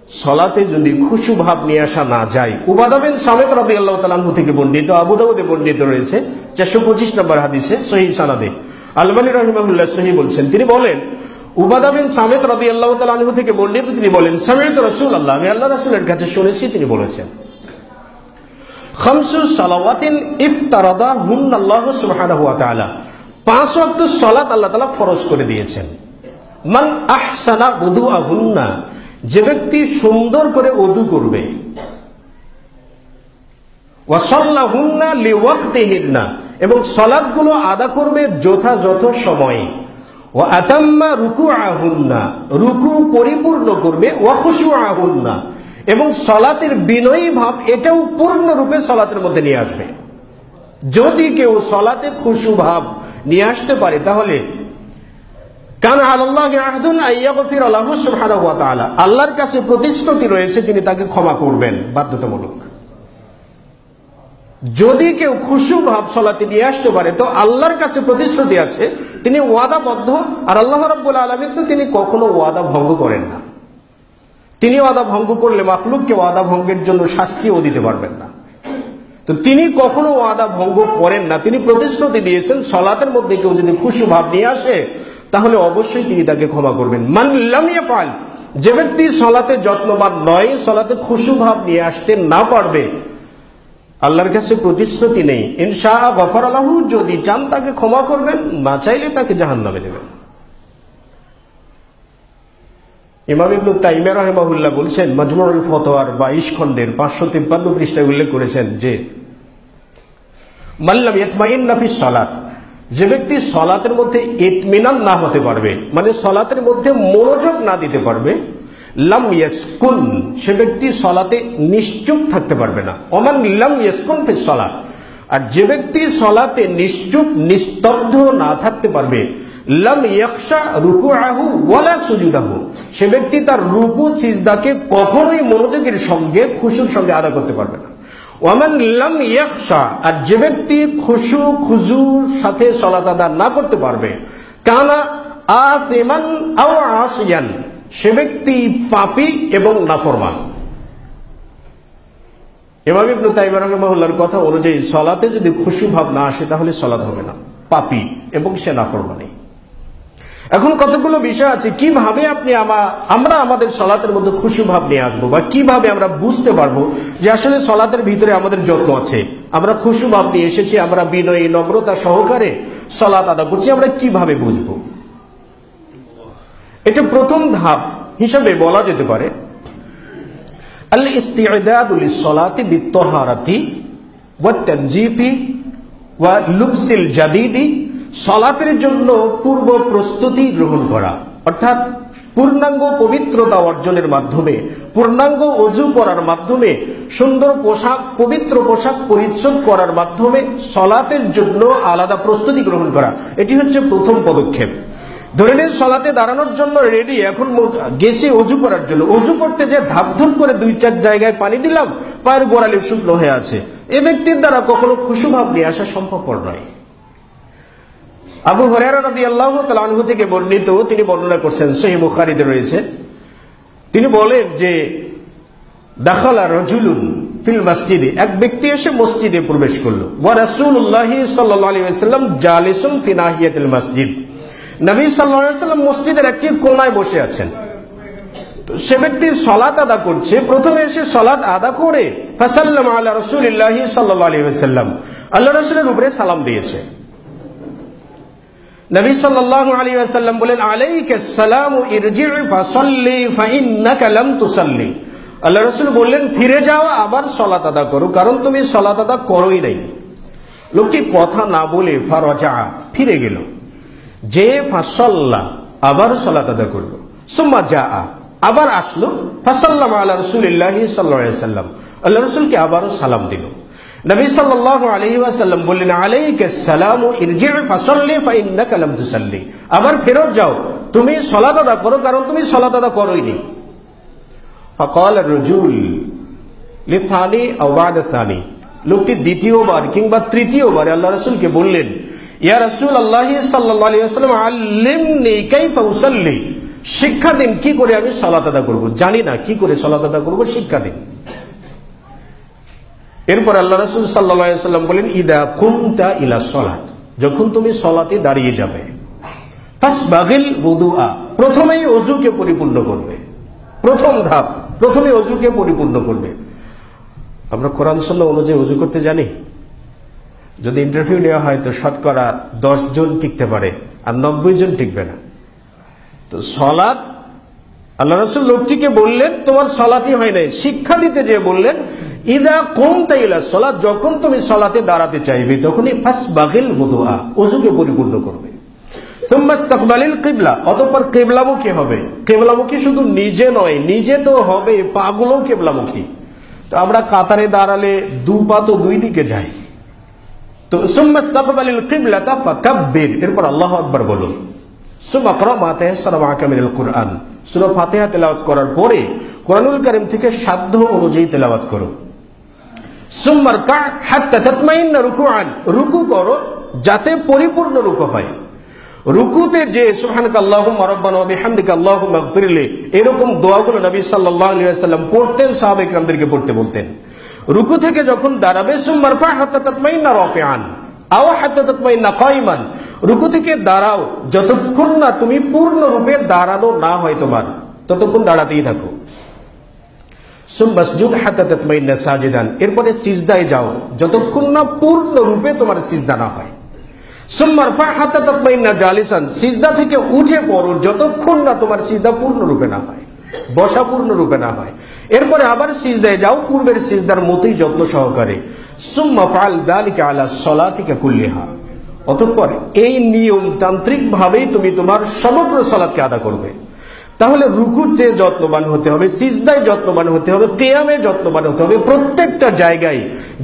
সলাতে যদি খুশু ভাব নিয়ে আসা না যায়। উবাদা বিন সামিত রাদিয়াল্লাহু তাআলা আনহু থেকে বর্ণিত, আবু দাউদে বর্ণিত রয়েছে 425 নম্বর হাদিসে সহিহ সানাদে। আলবানী রাহিমাহুল্লাহ সহিহ বলছেন, তিনি বলেন উবাদা বিন সামিত রাদিয়াল্লাহু তাআলা আনহু থেকে বর্ণিত, তিনি বলেন সামি'তু রাসূলুল্লাহ, আমি আল্লাহর রাসূলের কাছে শুনেছি, তিনি বলেছেন খামসু সালাওয়াতিন ইফতারাদাহুন্না আল্লাহু সুবহানাহু ওয়া তাআলা, 5 ওয়াক্ত সালাত আল্লাহ তাআলা ফরজ করে দিয়েছেন। মান আহসানা উযুআহুন্না, যে ব্যক্তি সুন্দর করে ওযু করবে, ওয়া সাল্লাহুন্না লিওয়াক্তিহিন্না, এবং সালাতগুলো আদা করবে যথাযথ সময়ে, ওয়া আতাম্মা রুকুআহুন্না, রুকু পরিপূর্ণ করবে, ওয়া খুশুআহুন্না, এবং সালাতের বিনয়ী ভাব এটাও পূর্ণরূপে সালাতের মধ্যে নিয়ে আসবে। যদি কেউ সালাতে খুশু ভাব নিয়ে আসতে পারে তাহলে কান আলাল্লাহি আহদুন আইয়াগফিরা লাহু সুবহানাহু ওয়া তাআলা, আল্লাহর কাছে প্রতিশ্রুতি রয়েছে তিনি তাকে ক্ষমা করবেন বাধ্যতামূলক। যদি কেউ খুশু ভাব সালাতে নিয়ে আসতে পারে তো আল্লাহর কাছে প্রতিশ্রুতি আছে, তিনি ওয়াদাবদ্ধ, আর আল্লাহ রাব্বুল আলামিন তো তিনি কখনো ওয়াদা ভঙ্গ করেন না। তিনি ওয়াদা ভঙ্গ করলে মাখলুককে ওয়াদা ভঙ্গের জন্য শাস্তিও দিতে পারবেন না। তো তিনি কখনো ওয়াদা ভঙ্গ করেন না, তিনি প্রতিশ্রুতি দিয়েছেন সালাতের মধ্যে কেউ যদি খুশু ভাব নিয়ে আসে তাহলে অবশ্যই তিনি তাকে ক্ষমা করবেন। মান লাম ইয়াফআল, যে ব্যক্তি সালাতে যত্নবান নয়, সালাতে খুশু ভাব নিয়ে আসতে না পারবে, আল্লাহর কাছে প্রতিশ্রুতি নেই ইনশাআ গফারা লাহু, যদি চান তাকে ক্ষমা করবেন, না চাইলে তাকে জাহান্নামে দেবেন। ইমাম ইবনে তাইমিয়া রাহিমাহুল্লাহ বলছেন মাজমুউল ফতোয়ার 22 খণ্ডের 553 পৃষ্ঠায় উল্লেখ করেছেন যে মান লাম ইয়াতমাইন্না ফিস সালাত, যে ব্যক্তি সালাতের মধ্যে ইতমিনান না হতে পারবে, মানে সালাতের মধ্যে মনোযোগ না দিতে পারবে, লাম ইয়াসকুন, সে ব্যক্তি সালাতে নিশ্চুপ থাকতে পারবে না। ওমান লাম ইয়াসকুন ফিস সালাত, আর যে ব্যক্তি সালাতে নিশ্চুপ নিস্তব্ধ না থাকতে পারবে, লাম ইয়াখশা রুকুআহু ওয়ালা সুজুদাহু, সে ব্যক্তি তার রুকু সিজদাকে কখনোই মনোযোগের সঙ্গে খুশুর সঙ্গে আদা করতে পারবে না। ওয়ামান লাম ইয়াখশা, আর যে ব্যক্তি খুশু খুজুর সাথে সালাত আদা না করতে পারবে, কানা আতিমান আও আসিয়ান, সে ব্যক্তি পাপী এবং নাফরমান। ইমাম ইবনে তাইমিয়া রাহিমাহুল্লাহর কথা অনুযায়ী সালাতে যদি খুশু ভাব না আসে তাহলে সালাত হবে না, পাপী এবং সে নাফরমানী। এখন কতগুলো বিষয় আছে কিভাবে আমরা আমাদের সালাতের মধ্যে খুশু ভাব নিয়ে আসবো, বা কিভাবে আমরা বুঝতে পারবো যে আসলে সালাতের ভিতরে আমাদের যত্ন আছে, আমরা খুশু ভাব নিয়ে এসেছি, আমরা বিনয়ী নম্রতা সহকারে সালাত আদা করছি, আমরা কিভাবে বুঝবো? এটা প্রথম ধাপ হিসাবে বলা যেতে পারে আল ইস্তি'দাদু লিস-সালাতি বিত-তাহারাতি ওয়াত-তানজিফি ওয়া লুবসিল জাদিদি, সালাতের জন্য পূর্ব প্রস্তুতি গ্রহণ করা, অর্থাৎ পূর্ণাঙ্গ পবিত্রতা অর্জনের মাধ্যমে, পূর্ণাঙ্গ ওযু করার মাধ্যমে, সুন্দর পোশাক, পবিত্র পোশাক পরিচ্ছদ করার মাধ্যমে সালাতের জন্য আলাদা প্রস্তুতি গ্রহণ করা, এটি হচ্ছে প্রথম পদক্ষেপ। ধরে নিন সালাতে দাঁড়ানোর জন্য রেডি, এখন গেছি ওযু করার জন্য, ওযু করতে যে ধাপধুপ করে 2-4 জায়গায় পানি দিলাম, পায়ের গোড়ালি শুকনো হয়ে আছে, এ ব্যক্তির দ্বারা কখনো খুশু ভাব নিয়ে আসা সম্ভবপর নয়। আবু হুরায়রা রাদিয়াল্লাহু তাআলা আনহু থেকে বর্ণিত, তিনি বর্ণনা করছেন, সহিহ বুখারীতে রয়েছে, তিনি বলেন যে দাখালা রাজুলুন ফিল মসজিদে, এক ব্যক্তি এসে মসজিদে প্রবেশ করলো, ওয়া রাসূলুল্লাহি সাল্লাল্লাহু আলাইহি ওয়াসাল্লাম জালিসুন ফি নাহিয়াতিল মসজিদ, নবী সাল্লাল্লাহু আলাইহি ওয়াসাল্লাম মসজিদের একটি কোণায় বসে আছেন। তো সে ব্যক্তি সালাত আদা করছে, প্রথমে এসে সালাত আদা করে ফাসাল্লামা আলা রাসূলিল্লাহি সাল্লাল্লাহু আলাইহি ওয়াসাল্লাম, আল্লাহর রাসূলের উপরে সালাম দিয়েছে। নবী সাল্লাল্লাহু আলাইহি ওয়াসাল্লাম বলেন আলাইকা সালামু ইরজি' ফাসাল্লি ফাইন্নাকা লাম তুসাল্লি, আল্লাহর রাসূল বললেন ফিরে যাও, আবার সালাত আদা করো, কারণ তুমি সালাত আদা করোই নাই। লোকটি কথা না বলে ফারাজা, ফিরে গেল, যে ফাসাল্লা, আবার সালাত আদা করলো, সুম্মা জাআ, আবার আসলো, ফাসাল্লামা আলা রাসূলিল্লাহি সাল্লাল্লাহু আলাইহি ওয়াসাল্লাম, আল্লাহর রাসূলকে আবারও সালাম দিল। নবী সাল্লাল্লাহু আলাইহি ওয়াসাল্লাম বললেন আলাইকা সালামু ইরজি' ফাসাল্লি ফাইন্নাকা লাম তুসাল্লি, আবার ফেরত যাও, তুমি সালাত আদা করো, কারণ তুমি সালাত আদা করোইনি। ফাকাল আর-রাজুল লিথানি আও বা'দা থানি, লোকটি দ্বিতীয়বার কিংবা তৃতীয়বার আল্লাহর রাসূলকে বললেন ইয়া রাসূলুল্লাহ সাল্লাল্লাহু আলাইহি ওয়াসাল্লাম আল্লিমনি কাইফা উসাল্লি, শিক্ষা দিন কি করে আমি সালাত আদা করব, জানি না কি করে সালাত আদা করব, শিক্ষা দিন। এরপর আল্লাহ রাসূল সাল্লাল্লাহু আলাইহি ওয়াসাল্লাম বলেন, ইদা কুমতা ইলা সালাত, যখন তুমি সালাতে দাঁড়িয়ে যাবে, ফাসবাগিল wudu'a, প্রথমেই ওযুকে পরিপূর্ণ করবে। প্রথম ধাপ, প্রথমে ওযুকে পরিপূর্ণ করবে। আমরা কোরআন সুন্নাহ অনুযায়ী ওযু করতে জানি? যদি ইন্টারভিউ নেওয়া হয় তো শতকরা 10 জন টিকতে পারে, আর 90 জন টিকবে না। তো সালাত, আল্লাহ রাসূল লোকটিকে বললেন তোমার সালাতই হয় নাই, শিক্ষা দিতে যে বললেন ইদা কুমতা ইলা সালাত, যখন তুমি সালাতে দাঁড়াতে চাইবে তখনই ফাসবাগিল wudu'a, ওযুকে পরিপূর্ণ করবে। সুম্মা ইসতাকবালিল কিবলা, অতঃপর কিবলামুখী হবে। কিবলামুখী শুধু নিজে নয়, নিজে তো হবে, পাগুলোও কিবলামুখী। তো আমরা কাতারে দাঁড়ালে দু পা তো দুই দিকে যায়। তো সুম্মা ইসতাকবালিল কিবলাতা ফাকাব্বির, এরপর আল্লাহু আকবার বলো। সুম্মা ইকরা মা তায়াসসারা মাআকা মিনাল কুরআন, সূরা ফাতিহা তেলাওয়াত করার পরে কোরআনুল কারীম থেকে সাধ্য অনুযায়ী তেলাওয়াত করো। সুম্মা রকা হাত্তা তাতমাইন্না রুকুআন, রুকু করো যাতে পরিপূর্ণ রুকু হয়। রুকুতে যে সুবহানাকা আল্লাহুম্মা রাব্বানা ওয়া বিহামদিকা আল্লাহুম্মা ইগফিরলি, এরকম দোয়াগুলো নবী সাল্লাল্লাহু আলাইহি ওয়াসাল্লাম পড়তেন, সাহাবায়ে কিরামদেরকে পড়তে বলতেন। রুকু থেকে যখন দাঁড়াবে সুম্মা রফা হাত্তা তাতমাইন্না রাকিআন আও হাত্তা তাতমাইন্না কাইমান, রুকু থেকে দাঁড়াও যতক্ষণ না তুমি পূর্ণ রূপে দাঁড়ানো না হয় তোমার, ততক্ষণ দাঁড়াতেই থাকো। সুম্মা আসজুদ হাত্তা তাতমাইন্না সাজিদান, এরপরে সিজদায় যাও যতক্ষণ না পূর্ণ রূপে তোমার সিজদা না হয়। সুম্মা রফা হাত্তা তাতমাইন্না জালিসান, সিজদা থেকে উঠে পড়ো যতক্ষণ না তোমার সিজদা পূর্ণ রূপে না হয়, বসা পূর্ণ রূপে না হয়। এরপরে আবার সিজদায় যাও পূর্বের সিজদার মতোই যত্ন সহকারে। সুম্মা ফাআল যালিকা আলা সালাতিকা কুল্লিহা, অতঃপর এই নিয়ম তান্ত্রিক ভাবেই তুমি তোমার সমগ্র সালাতকে আদা করবে। তাহলে রুকুতে যত্নবান হতে হবে, সিজদায় যত্নবান হতে হবে, কিয়ামে যত্নবান হতে হবে, প্রত্যেকটা জায়গায়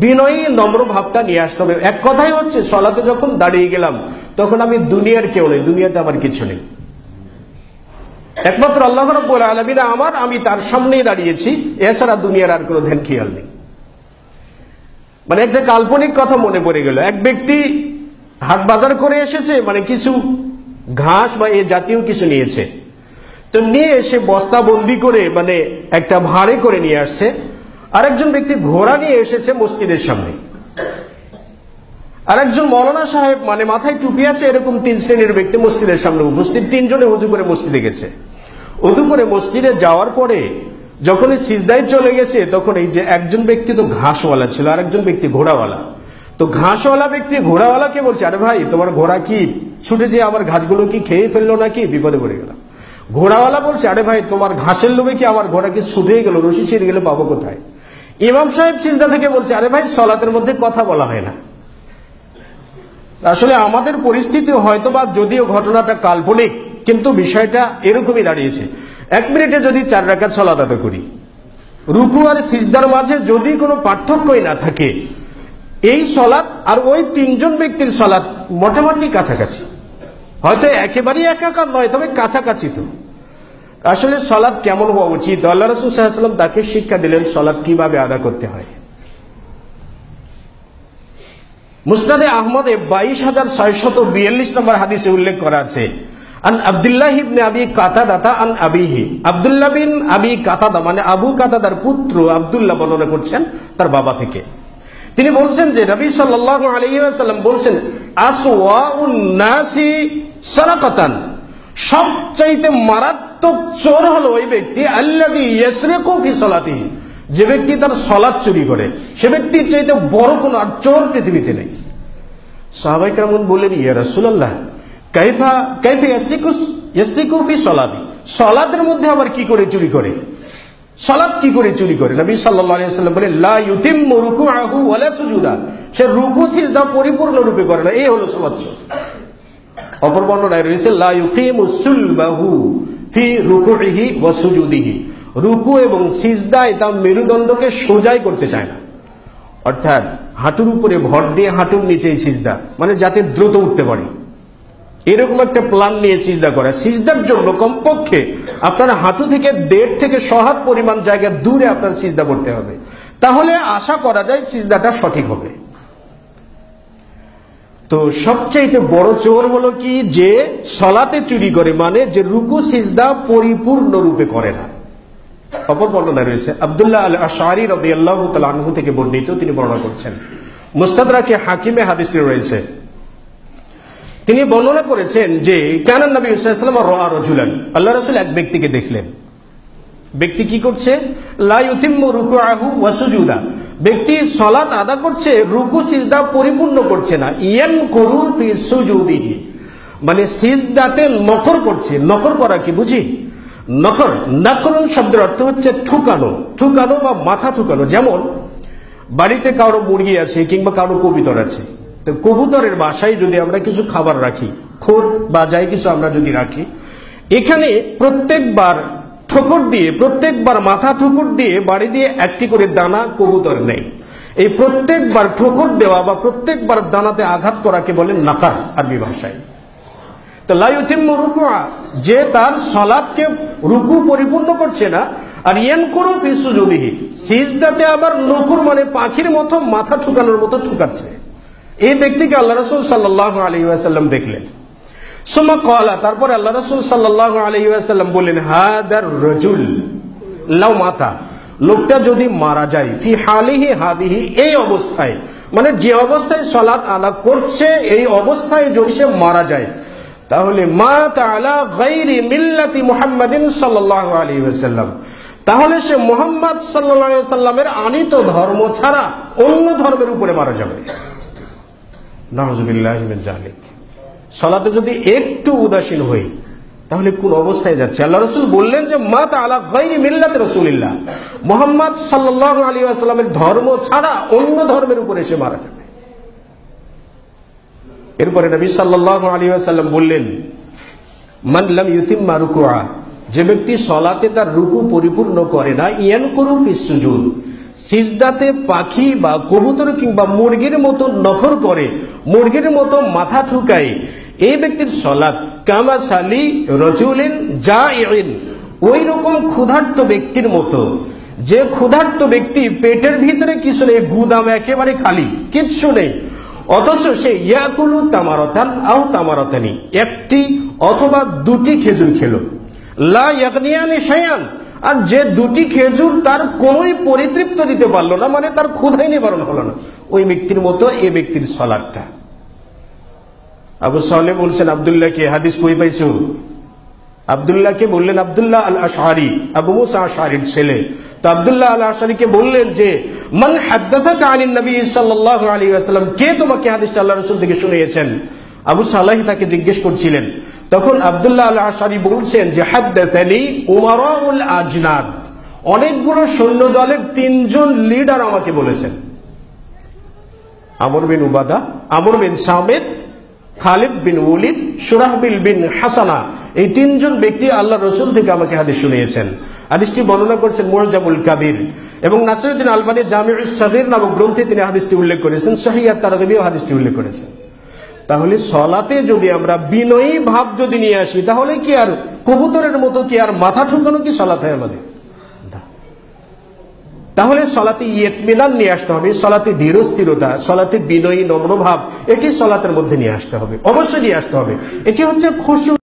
বিনয়ী নম্র ভাবটা নিয়ে আসতে হবে। এক কথাই হচ্ছে সালাতে যখন দাঁড়িয়ে গেলাম তখন আমি দুনিয়ার কেউ নেই, দুনিয়াতে আমার কিছু নেই, একমাত্র আল্লাহ রাব্বুল আলামিন আমার, আমি তার সামনেই দাঁড়িয়েছি, এছাড়া দুনিয়ার আর কোনো ধ্যান খেয়াল নেই। মানে একটা কাল্পনিক কথা মনে পড়ে গেল, এক ব্যক্তি হাট বাজার করে এসেছে, মানে কিছু ঘাস বা এ জাতীয় কিছু নিয়েছে, তো নিয়ে এসে বস্তা বন্দি করে মানে একটা ভাড়ে করে নিয়ে আসছে। আরেকজন ব্যক্তি ঘোড়া নিয়ে এসেছে মসজিদের সামনে, আরেকজন মৌলানা সাহেব মানে মাথায় টুপি আছে, এরকম 3 শ্রেণীর ব্যক্তি মসজিদের সামনে উপস্থিত। 3 জনে উযু করে মসজিদে গেছে। উযু করে মসজিদে যাওয়ার পরে যখন সিজদায় চলে গেছে তখন এই যে একজন ব্যক্তি তো ঘাসওয়ালা ছিল, আরেকজন ব্যক্তি ঘোড়াওয়ালা। তো ঘাসওয়ালা ব্যক্তি ঘোড়াওয়ালাকে বলছে, আরে ভাই তোমার ঘোড়া কি ছুটে যে আমার ঘাসগুলো কি খেয়ে ফেললো নাকি, বিপদে পড়ে গেলাম। ঘোড়াওয়ালা বলছে, আরে ভাই তোমার ঘাসের লোভে কি আমার ঘোড়া কি ছুটে গেল, রশি ছিঁড়ে গেলে পাবো কোথায়। ইমাম সাহেব সিজদা থেকে বলছে, আরে ভাই সালাতের মধ্যে কথা বলা হয় না। আসলে আমাদের পরিস্থিতি হয়তো বা যদিও ঘটনাটা কাল্পনিক, কিন্তু বিষয়টা এরকমই দাঁড়িয়েছে। 1 মিনিটে যদি 4 রাকাত সালাত আদায় করি, রুকু আর সিজদার মাঝে যদি কোনো পার্থক্যই না থাকে, এই সালাত আর ওই 3 জন ব্যক্তির সালাত মোটামুটি কাছাকাছি, হয়তো একেবারেই একাকার নয়, তবে কাছাকাছি। তো আসলে সালাত কেমন হওয়া উচিত, আল্লাহ রাসূল সাল্লাল্লাহু আলাইহি ওয়াসাল্লাম তাকে শিক্ষা দিলেন সালাত কিভাবে আদা করতে হয়। মুসনাদে আহমদে 22,642 নম্বর হাদিসে উল্লেখ করা আছে, আন আব্দুল্লাহ ইবনে আবি কাতাদা আন আবিহি, আব্দুল্লাহ বিন আবি কাতাদা মানে আবু কাতাদার পুত্র আব্দুল্লাহ বর্ণনা করছেন তার বাবা থেকে। তিনি বলছেন যে নবী সাল্লাল্লাহু আলাইহি ওয়াসাল্লাম বলছেন, আসওয়াউন নাসি সারাকাতান, সবচাইতে মারাত্মক চোর হলো ওই ব্যক্তি আল্লাযী ইয়াসরিকু ফি সালাতিহি, যে ব্যক্তি তার সালাত চুরি করে, সে ব্যক্তির চাইতে বড় কোনো আর চোর পৃথিবীতে নেই। সাহাবায়ে কেরাম বললেন, ইয়া রাসূলুল্লাহ কাইফা ইয়াসরিকু ফি সালাতি, সালাতের মধ্যে আবার কি করে চুরি করে, সালাত কি করে চুরি করে? নবী সাল্লাল্লাহু আলাইহি ওয়াসাল্লাম বলেন, লা ইউতিম্মু রুকুআহু ওয়ালা সুজুদা, সে রুকু সিজদা পরিপূর্ণ রূপে করে না, এই হলো সালাত চোর। অপর বর্ণনায় রয়েছে, লা ইউকিমু সুলবাহু ফি রুকুইহি ওয়া সুজুদিহি, রুকু এবং সিজদায় তার মেরুদণ্ডকে সোজাই করতে চায় না, অর্থাৎ হাঁটুর উপরে ভর দিয়ে হাঁটুর নিচেই সিজদা, মানে যাতে দ্রুত উঠতে পারে, এরকম একটা প্ল্যান নিয়ে সিজদা করা। সিজদার জন্য কমপক্ষে আপনার হাঁটু থেকে 1.5 থেকে 1.5 হাত পরিমাণ জায়গা দূরে আপনার সিজদা করতে হবে, তাহলে আশা করা যায় সিজদাটা সঠিক হবে। তো সবচেয়ে বড় চোর হলো কি, যে সালাতে চুরি করে, মানে যে রুকু সিজদা পরিপূর্ণ রূপে করে না। অপর বর্ণনা রয়েছে আব্দুল্লাহ আল আশআরী রাদিয়াল্লাহু তাআলা আনহু থেকে বর্ণিত, তিনি বর্ণনা করছেন, মুস্তাদরাকে হাকিমে হাদিসটি রয়েছে। তিনি বর্ণনা করেছেন যে কানা নবী সাল্লাল্লাহু আলাইহি ওয়াসাল্লাম রাআ রাজুলান, আল্লাহ রাসূল এক ব্যক্তিকে দেখলেন। ব্যক্তি কি করছে? লা ইউতিম্মু রুকুআহু ওয়া সুজুদা, ব্যক্তি সালাত আদা করছে, রুকু সিজদা পরিপূর্ণ করছে না। ইয়ানকুরু ফি সুজুদিহি, মানে সিজদাতে নকর করছে। নকর করা কি বুঝি? নকর, নাকরুন শব্দের অর্থ হচ্ছে ঠুকানো, ঠুকানো বা মাথা ঠুকানো। যেমন বাড়িতে কারো মুরগি আছে কিংবা কারো কবুতর আছে, তো কবুতরের বাসায় যদি আমরা কিছু খাবার রাখি, খোদ বা যাই কিছু আমরা যদি রাখি, এখানে প্রত্যেকবার ঠোকর দিয়ে, প্রত্যেকবার মাথা ঠোকর দিয়ে বাড়ি দিয়ে একটি করে দানা কবুতর নেই। এই প্রত্যেকবার ঠোকর দেওয়া বা প্রত্যেকবার দানাতে আঘাত করাকে বলে নাকার আরবি ভাষায়। তো লা ইউতিম্মু রুকুআ, যে তার সালাতকে রুকু পরিপূর্ণ করছে না। আর ইয়ানকুরু ফি সুজুদিহি, সিজদাতে আবার নকুর মানে পাখির মতো মাথা ঠুকানোর মতো ঠুকাচ্ছে। এই ব্যক্তিকে আল্লাহ রাসূল সাল্লাল্লাহু আলাইহি ওয়াসাল্লাম দেখলেন। সুম্মা ক্বালা, তারপর আল্লাহ রাসূল সাল্লাল্লাহু আলাইহি ওয়াসাল্লাম বললেন, হাদার রাজুল লাউ মাতা, লোকটা যদি মারা যায়, ফি হালিহি হাদিহি, এই অবস্থায়, মানে যে অবস্থায় সালাত আদা করছে এই অবস্থায় যদি সে মারা যায়, তাহলে মাতা আলা গায়রি মিল্লাতি মুহাম্মাদিন সাল্লাল্লাহু আলাইহি ওয়াসাল্লাম, তাহলে সে মুহাম্মদ সাল্লাল্লাহু আলাইহি ওয়াসাল্লামের আনিত ধর্ম ছাড়া অন্য ধর্মের উপরে মারা যাবে। নাউযুবিল্লাহি মিন যালিক। সালাতে যদি একটু উদাসীন হই তাহলে কোন অবস্থায় যাচ্ছে? আল্লাহ রাসূল বললেন যে মাতা আলা গায়রি মিল্লাতি রাসূলিল্লাহ, মুহাম্মদ সাল্লাল্লাহু আলাইহি ওয়াসাল্লামের ধর্ম ছাড়া অন্য ধর্মের উপরে সে মারা যাবে। এরপরে নবী সাল্লাল্লাহু আলাইহি ওয়াসাল্লাম বললেন, মান লাম ইউতিম্মা রুকুআ, যে ব্যক্তি সালাতে তার রুকু পরিপূর্ণ করে না, ইয়ানকুরু ফিস সুজুদ, সিজদাতে পাখি বা কবুতর কিংবা মুরগির মতো নখর করে, মুরগির মতো মাথা ঠুকায়, এই ব্যক্তির সালাত কামাসালি রাজুলিন জাইইন, ওই রকম ক্ষুধার্ত ব্যক্তির মতো, যে ক্ষুধার্ত ব্যক্তি পেটের ভিতরে কিছু নেই, গুদাম একেবারে খালি, কিচ্ছু নেই, অথচ সে ইয়াকুলু তামারাতান আও তামারাতানি, একটি অথবা দুটি খেজুর খেলো, লা ইয়াগনিয়ানি শাইআন, আর যে দুটি খেজুর তার কোনোই পরিতৃপ্ত দিতে পারলো না, মানে তার ক্ষুধাই নিবারণ হলো না, ওই ব্যক্তির মতো এই ব্যক্তির সালাতটা। আবু সালেহ বলছেন আব্দুল্লাহকে, হাদিস কই পাইছো? আব্দুল্লাহকে বললেন, আব্দুল্লাহ আল আশআরী, আবু মুসা আশআরীর ছেলে। তো আব্দুল্লাহ আল আশআরীকে বললেন যে মান হাদাসাকা আনিন নবী সাল্লাল্লাহু আলাইহি ওয়াসাল্লাম, কে তোমাকে হাদিসটা আল্লাহর রাসূল থেকে শুনিয়েছেন? আবু সালেহ তাকে জিজ্ঞেস করছিলেন। তখন আব্দুল্লাহ আল আশআরী বলছেন যে হাদাসানি উমারাউল আজনাদ, অনেকগুলো সৈন্য দলের তিনজন লিডার আমাকে বলেছেন, আমর বিন উবাদা, আমর বিন সামিদ, খালিদ বিন ওয়ালিদ, শুরাহবিল বিন হাসানা, এই তিনজন ব্যক্তি আল্লাহ রাসূল থেকে আমাকে হাদিস শুনিয়েছেন। হাদিসটি বর্ণনা করেছেন মুআজামুল কাবীর, এবং নাসিরউদ্দিন আলবানী জামিউস সাগীর নামক গ্রন্থে তিনি হাদিসটি উল্লেখ করেছেন। সহিহ আত-তারগিবেও হাদিসটি উল্লেখ করেছেন। তাহলে সালাতে যদি আমরা বিনয়ী ভাব যদি নিয়ে আসি, তাহলে কি আর কবুতরের মতো কি আর মাথা ঠুকানো কি সালাত হয় আমাদের? তাহলে সালাতে ইতমিনান নিয়ে আসতে হবে, সালাতে ধীরস্থিরতা, সালাতে বিনয়ী নম্র ভাব, এটি সালাতের মধ্যে নিয়ে আসতে হবে, অবশ্যই নিয়ে আসতে হবে। এটি হচ্ছে খুশু।